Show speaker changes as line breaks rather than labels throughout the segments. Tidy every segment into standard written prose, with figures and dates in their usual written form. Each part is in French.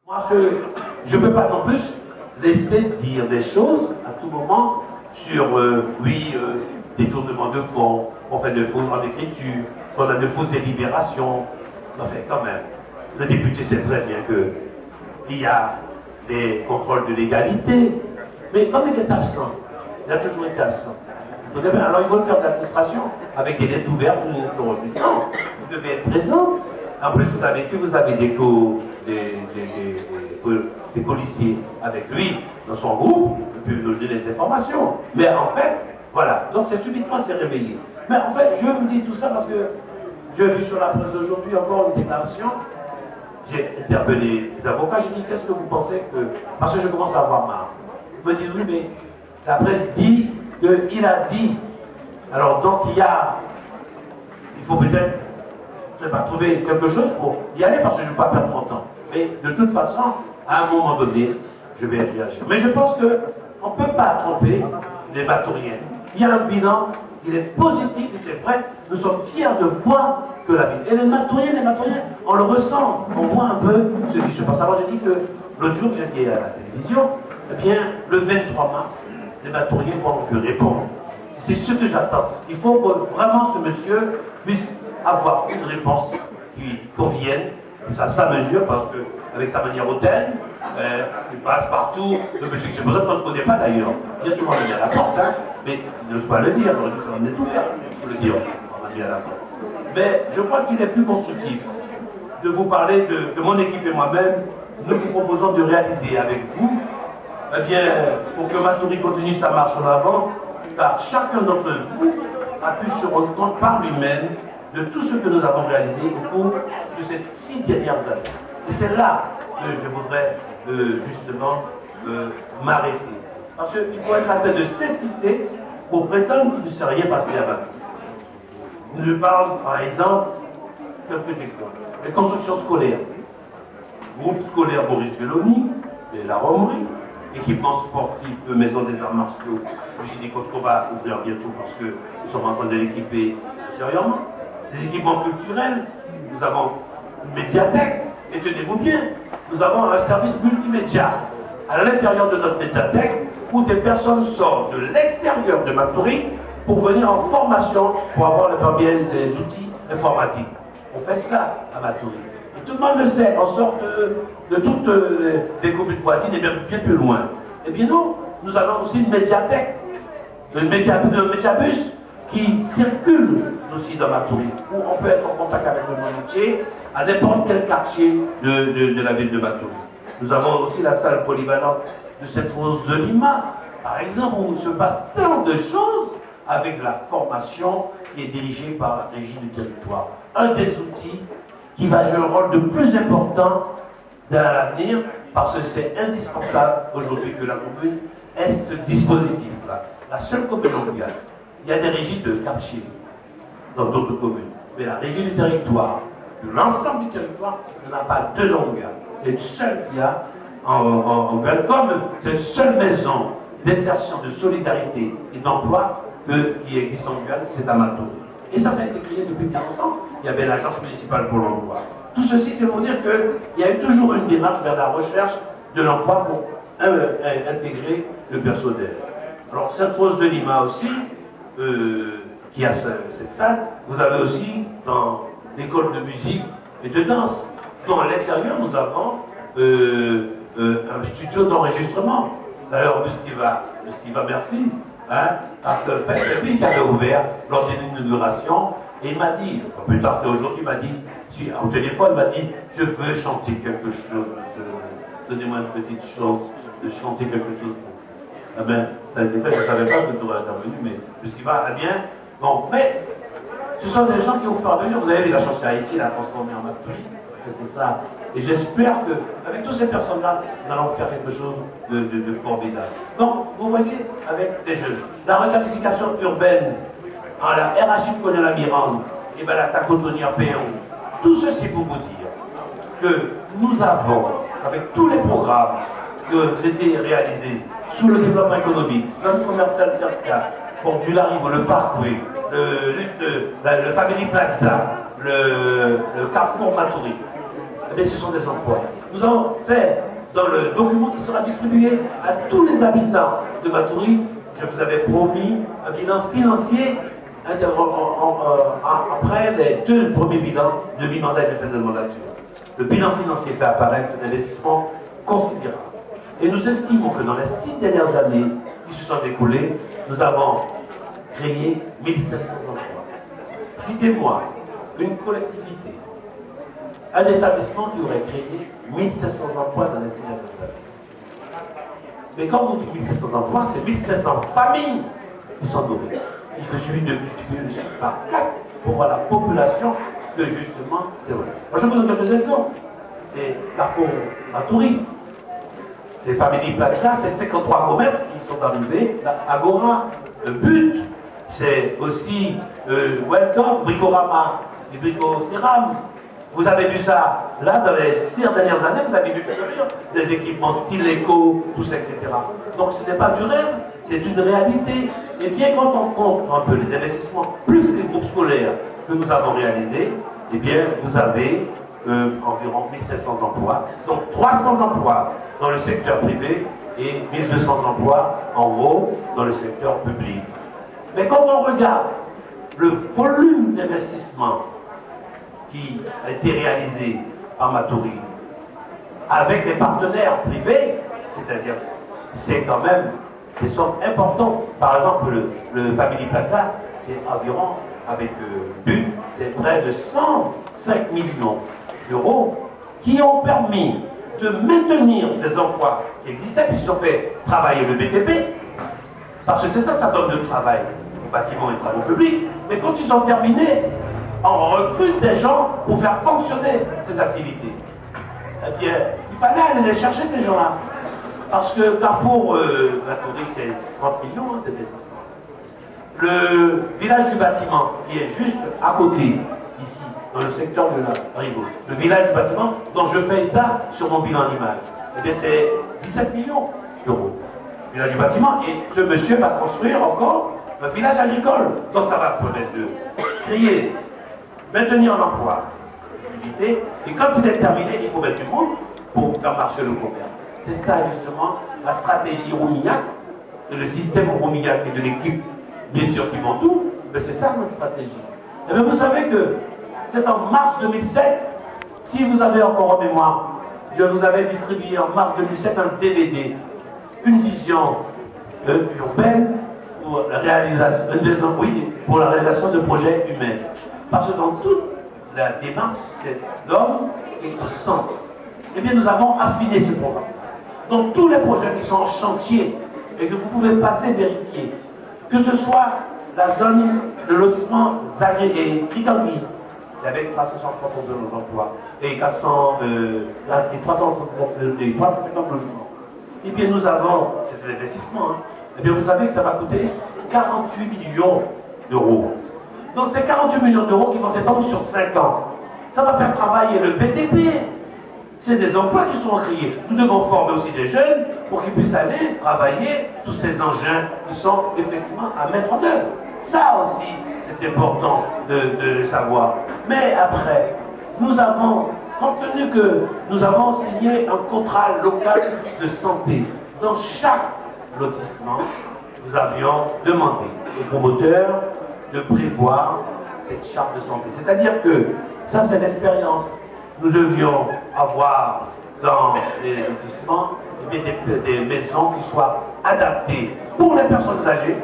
Moi, je ne peux pas non plus laisser dire des choses à tout moment sur, détournement de fonds, on fait de fausses en écriture, on a de fausses délibérations. Enfin, quand même, le député sait très bien qu'il y a des contrôles de légalité, mais comme il est absent, il a toujours été absent. Donc, alors il faut faire de l'administration avec des lettres ouvertes ou des lettres refuses. Non, vous devez être présent. En plus, vous savez, si vous avez des policiers avec lui dans son groupe, il peut nous donner des informations. Mais en fait, voilà, donc c'est subitement s'est réveillé. Mais en fait, je vous dis tout ça parce que j'ai vu sur la presse d'aujourd'hui encore une déclaration. J'ai interpellé les avocats, j'ai dit qu'est-ce que vous pensez que. Parce que je commence à avoir marre. Ils me disent oui, mais la presse dit qu'il a dit. Alors donc il faut peut-être trouver quelque chose pour y aller parce que je ne veux pas perdre mon temps. Mais de toute façon, à un moment donné, je vais réagir. Mais je pense qu'on ne peut pas tromper les bateauriens. Il y a un bilan, il est positif, et c'est vrai, nous sommes fiers de voir que la vie. Et les bateauriens, on le ressent, on voit un peu ce qui se passe. Alors j'ai dit que l'autre jour, j'étais à la télévision, eh bien, le 23 mars, les bateauriens vont me répondre. C'est ce que j'attends. Il faut que vraiment ce monsieur puisse avoir une réponse qui convienne à sa mesure, parce qu'avec sa manière hautaine, il passe partout. Le monsieur qui se présente, on ne connaît pas d'ailleurs. Bien souvent, on est à la porte, hein, mais il n'ose pas le dire. On est ouvert pour le dire. On a mis à la porte. Mais je crois qu'il est plus constructif de vous parler de mon équipe et moi-même. Nous vous proposons de réaliser avec vous, eh bien, pour que Matoury continue sa marche en avant, car chacun d'entre vous a pu se rendre compte par lui-même de tout ce que nous avons réalisé au cours de ces 6 dernières années. Et c'est là que je voudrais justement m'arrêter. Parce qu'il faut être atteint de cécité pour prétendre qu'il ne s'est rien passé à Matoury. Je parle par exemple, quelques exemples, les constructions scolaires. Groupe scolaire Maurice Belloni, de la Romerie, équipement sportif, maison des arts martiaux, Lucie qu'on va ouvrir bientôt parce que nous sommes en train de l'équiper intérieurement. Des équipements culturels, nous avons une médiathèque, et tenez-vous bien, nous avons un service multimédia à l'intérieur de notre médiathèque où des personnes sortent de l'extérieur de Matoury pour venir en formation pour avoir le premier des outils informatiques. On fait cela à Matoury. Et tout le monde le sait, on sort de toutes les communes voisines et même bien plus loin. Eh bien nous avons aussi une médiathèque, un médiabus qui circule aussi dans Matoury, où on peut être en contact avec le monde entier à n'importe quel quartier de la ville de Matoury. Nous avons aussi la salle polyvalente de Sainte-Rose de Lima, par exemple, où il se passe tant de choses avec la formation qui est dirigée par la régie du territoire. Un des outils qui va jouer un rôle de plus important dans l'avenir, parce que c'est indispensable aujourd'hui que la commune ait ce dispositif-là. La seule commune en Guyane, il y a des régies de quartier dans d'autres communes, mais la régie du territoire, de l'ensemble du territoire, il n'y en a pas 2 en Guyane. C'est une seule qu'il y a en Guyane, comme c'est une seule maison d'insertion, de solidarité et d'emploi qui existe en Guyane, c'est à Matoury. Et ça a été créé depuis 40 ans. Il y avait l'agence municipale pour l'emploi. Tout ceci, c'est pour dire qu'il y a eu toujours une démarche vers la recherche de l'emploi pour intégrer le personnel. Alors, Sainte-Rose de Lima aussi, qui a cette salle, vous avez aussi dans l'école de musique et de danse. Dans l'intérieur, nous avons un studio d'enregistrement. D'ailleurs, Mustiva, merci, hein, parce que c'est lui qui avait ouvert lors de l'inauguration, et il m'a dit, plus tard c'est aujourd'hui, il m'a dit, au téléphone, il m'a dit, je veux chanter quelque chose, donnez-moi une petite chance de chanter quelque chose. Ah ben, ça a été fait, je ne savais pas que tu aurais intervenu, mais Mustiva, ah bien, bon, mais ce sont des gens qui, au fur et à mesure, vous avez vu la chanson Haïti, la transformée en Matoury, c'est ça. Et j'espère qu'avec toutes ces personnes-là, nous allons faire quelque chose de formidable. Donc, vous voyez, avec des jeunes, la requalification urbaine, en la RHI connaît la Mirande, et bien la Tacotonia Péon, tout ceci pour vous dire que nous avons, avec tous les programmes qui ont été réalisés sous le développement économique, le commercial Terka, pour du Larivo, le Parkway, le Family Plaza, le Carrefour Matoury, mais ce sont des emplois. Nous avons fait dans le document qui sera distribué à tous les habitants de Matoury, je vous avais promis un bilan financier après les 2 premiers bilans de mi-mandat et de fin de mandature. Le bilan financier fait apparaître un investissement considérable. Et nous estimons que dans les 6 dernières années qui se sont découlées, nous avons créé 1500 emplois. Citez-moi une collectivité, un établissement qui aurait créé 1500 emplois dans les 6 dernières années. Mais quand vous dites 1500 emplois, c'est 1500 familles qui sont nourries. Il faut suffit de multiplier le chiffre par 4 pour voir la population que justement c'est vrai. Moi, je vous donne quelques exemples. C'est Carrefour Matoury, c'est Family Plaza, c'est 53 commerces qui sont arrivés, Agora, le but, c'est aussi Welcome, Bricorama et Brico-Céram. Vous avez vu ça, là, dans les 6 dernières années, vous avez vu des équipements style éco, tout ça, etc. Donc ce n'est pas du rêve, c'est une réalité. Et bien quand on compte un peu les investissements, plus les groupes scolaires que nous avons réalisés, eh bien vous avez environ 1500 emplois, donc 300 emplois dans le secteur privé et 1200 emplois en gros dans le secteur public. Mais quand on regarde le volume d'investissement qui a été réalisé par Matoury avec les partenaires privés, c'est-à-dire c'est quand même des sommes importantes. Par exemple, le Family Plaza, c'est environ, avec but, c'est près de 105 millions d'euros qui ont permis de maintenir des emplois qui existaient, puisqu'ils ont fait travailler le BTP, parce que c'est ça, ça donne du travail aux bâtiments et travaux publics. Mais quand ils sont terminés, on recrute des gens pour faire fonctionner ces activités. Eh bien, il fallait aller les chercher, ces gens-là. Parce que Carrefour Matoury, c'est 30 millions d'investissements. Le village du bâtiment, qui est juste à côté, ici, dans le secteur de la Rigaud, le village du bâtiment, dont je fais état sur mon bilan d'image, eh bien, c'est 17 millions d'euros. Le village du bâtiment, et ce monsieur va construire encore un village agricole. Donc ça va permettre de créer, maintenir l'emploi, l'activité, et quand il est terminé, il faut mettre du monde pour faire marcher le commerce. C'est ça justement la stratégie Roumillac, et le système Roumillac et de l'équipe, bien sûr, qui vont tout, mais c'est ça notre stratégie. Et bien vous savez que c'est en mars 2007, si vous avez encore en mémoire, je vous avais distribué en mars 2007 un DVD, une vision urbaine pour la réalisation, pour la réalisation de projets humains. Parce que dans toute la démarche, c'est l'homme qui est au centre. Eh bien, nous avons affiné ce programme. Donc, tous les projets qui sont en chantier et que vous pouvez passer vérifier, que ce soit la zone de lotissement Zagré et Krikangui, avec 360 zones d'emploi et 350 logements. Eh bien, nous avons, c'est de l'investissement, hein. Eh bien, vous savez que ça va coûter 48 millions d'euros. Donc, ces 48 millions d'euros qui vont s'étendre sur 5 ans, ça va faire travailler le BTP. C'est des emplois qui sont créés. Nous devons former aussi des jeunes pour qu'ils puissent aller travailler tous ces engins qui sont effectivement à mettre en œuvre. Ça aussi, c'est important de le savoir. Mais après, nous avons, compte tenu que nous avons signé un contrat local de santé, dans chaque lotissement, nous avions demandé aux promoteurs de prévoir cette charte de santé. C'est-à-dire que, ça c'est l'expérience, nous devions avoir dans les lotissements des maisons qui soient adaptées pour les personnes âgées,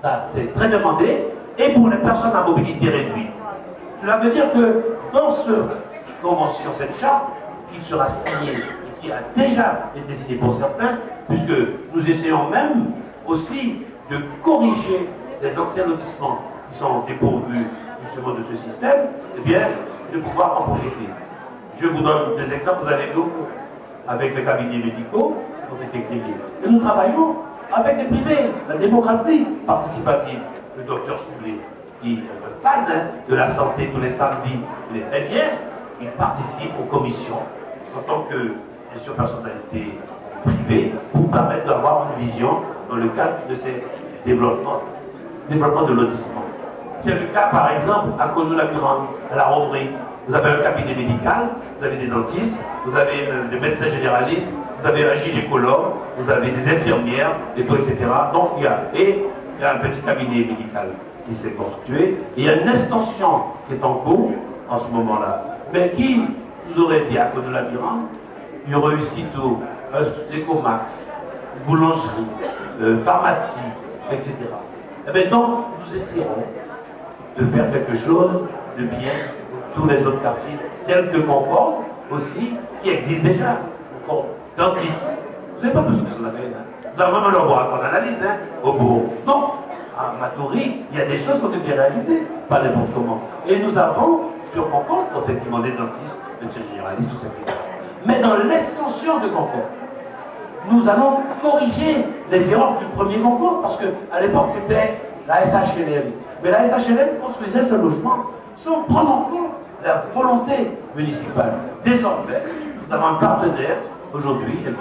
ça c'est très demandé, et pour les personnes à mobilité réduite. Cela veut dire que dans cette convention, cette charte, qui sera signée et qui a déjà été signée pour certains, puisque nous essayons même aussi de corriger les anciens lotissements qui sont dépourvus justement de ce système, eh bien, de pouvoir en profiter. Je vous donne des exemples, vous avez vu avec les cabinets médicaux qui ont été créés. Et nous travaillons avec les privés, la démocratie participative. Le docteur Soulet, qui est un fan de la santé tous les samedis, il est très bien, il participe aux commissions en tant que, bien sûr, personnalité privée pour permettre d'avoir une vision dans le cadre de ces développements de lotissement. C'est le cas, par exemple, à Conou-la-Grande, à la Romerie, Vous avez un cabinet médical, vous avez des dentistes, vous avez des médecins généralistes, vous avez un gynécologue, vous avez des infirmières, et tout, etc. Donc il y a un petit cabinet médical qui s'est constitué, et il y a une extension qui est en cours en ce moment-là. Mais qui nous aurait dit à cause de labyrinthe, il y aurait eu sitôt l'écomax, boulangerie, pharmacie, etc. Eh bien donc, nous essaierons de faire quelque chose de bien pour tous les autres quartiers, tels que Concorde aussi, qui existent déjà. Concorde, dentiste. Vous n'avez pas besoin de la veine. Vous avez même un laboratoire d'analyse au bourg. Donc, à Matoury, il y a des choses qui ont été réalisées, pas n'importe comment. Et nous avons, sur Concorde, effectivement des dentistes, médecins généralistes, tout ça, etc. Mais dans l'extension de Concorde, nous allons corriger les erreurs du premier Concorde, parce qu'à l'époque, c'était la SHLM. Mais la SHLM construisait ce logement sans prendre en compte la volonté municipale. Désormais, nous avons un partenaire, aujourd'hui, eh bien,